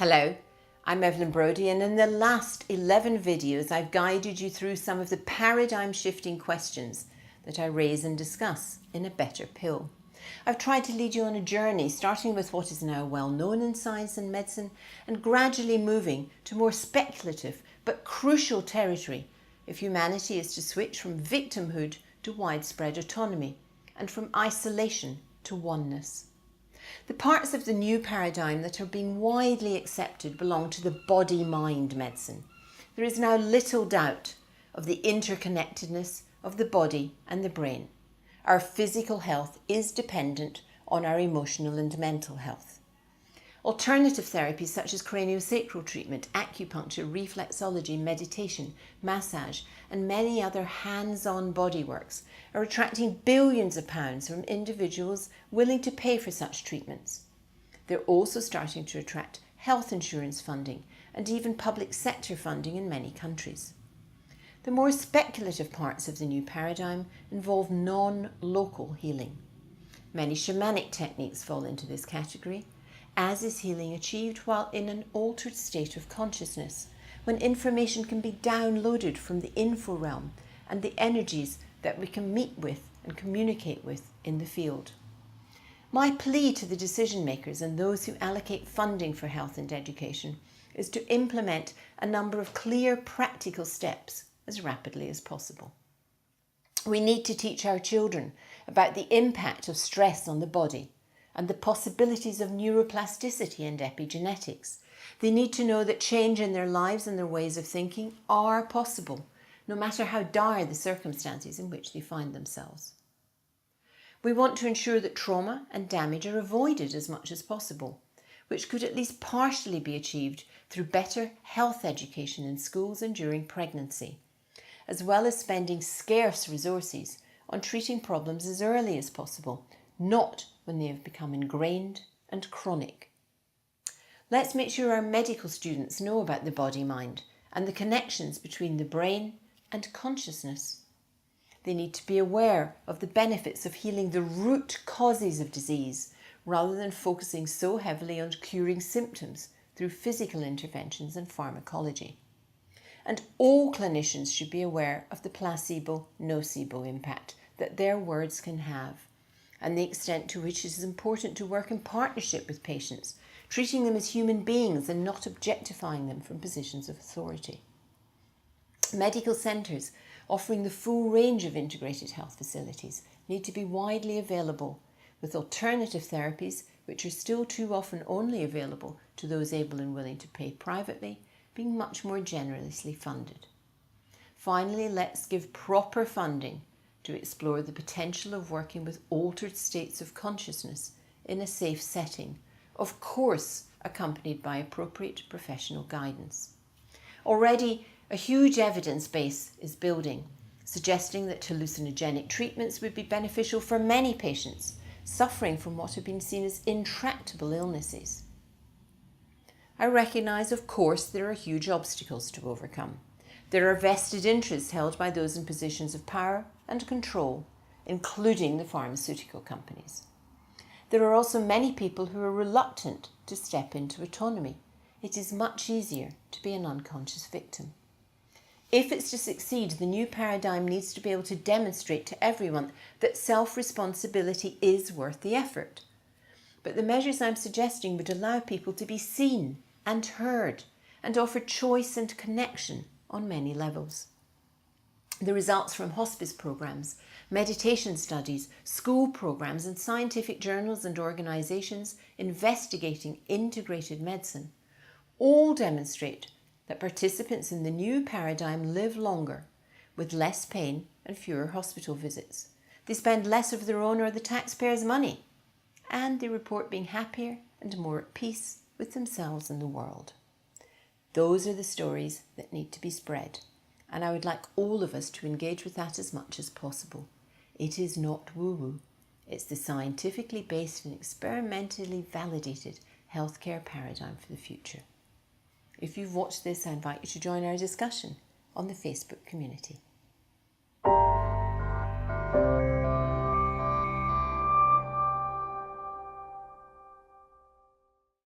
Hello, I'm Evelyn Brodie, and in the last 11 videos I've guided you through some of the paradigm shifting questions that I raise and discuss in A Better Pill. I've tried to lead you on a journey starting with what is now well known in science and medicine and gradually moving to more speculative but crucial territory if humanity is to switch from victimhood to widespread autonomy and from isolation to oneness. The parts of the new paradigm that are being widely accepted belong to the body-mind medicine. There is now little doubt of the interconnectedness of the body and the brain. Our physical health is dependent on our emotional and mental health. Alternative therapies such as craniosacral treatment, acupuncture, reflexology, meditation, massage, and many other hands-on bodyworks are attracting billions of pounds from individuals willing to pay for such treatments. They're also starting to attract health insurance funding and even public sector funding in many countries. The more speculative parts of the new paradigm involve non-local healing. Many shamanic techniques fall into this category, as is healing achieved while in an altered state of consciousness, when information can be downloaded from the info realm and the energies that we can meet with and communicate with in the field. My plea to the decision makers and those who allocate funding for health and education is to implement a number of clear practical steps as rapidly as possible. We need to teach our children about the impact of stress on the body and the possibilities of neuroplasticity and epigenetics. They need to know that change in their lives and their ways of thinking are possible, no matter how dire the circumstances in which they find themselves. We want to ensure that trauma and damage are avoided as much as possible, which could at least partially be achieved through better health education in schools and during pregnancy, as well as spending scarce resources on treating problems as early as possible, not when they have become ingrained and chronic. Let's make sure our medical students know about the body-mind and the connections between the brain and consciousness. They need to be aware of the benefits of healing the root causes of disease rather than focusing so heavily on curing symptoms through physical interventions and pharmacology. And all clinicians should be aware of the placebo-nocebo impact that their words can have, and the extent to which it is important to work in partnership with patients, treating them as human beings and not objectifying them from positions of authority. Medical centres offering the full range of integrated health facilities need to be widely available, with alternative therapies, which are still too often only available to those able and willing to pay privately, being much more generously funded. Finally, let's give proper funding to explore the potential of working with altered states of consciousness in a safe setting, of course accompanied by appropriate professional guidance. Already, a huge evidence base is building, suggesting that hallucinogenic treatments would be beneficial for many patients suffering from what have been seen as intractable illnesses. I recognise, of course, there are huge obstacles to overcome. There are vested interests held by those in positions of power and control, including the pharmaceutical companies. There are also many people who are reluctant to step into autonomy. It is much easier to be an unconscious victim. If it's to succeed, the new paradigm needs to be able to demonstrate to everyone that self-responsibility is worth the effort. But the measures I'm suggesting would allow people to be seen and heard and offer choice and connection on many levels. The results from hospice programs, meditation studies, school programs, and scientific journals and organisations investigating integrated medicine all demonstrate that participants in the new paradigm live longer, with less pain and fewer hospital visits. They spend less of their own or the taxpayers' money, and they report being happier and more at peace with themselves and the world. Those are the stories that need to be spread, and I would like all of us to engage with that as much as possible. It is not woo-woo. It's the scientifically based and experimentally validated healthcare paradigm for the future. If you've watched this, I invite you to join our discussion on the Facebook community.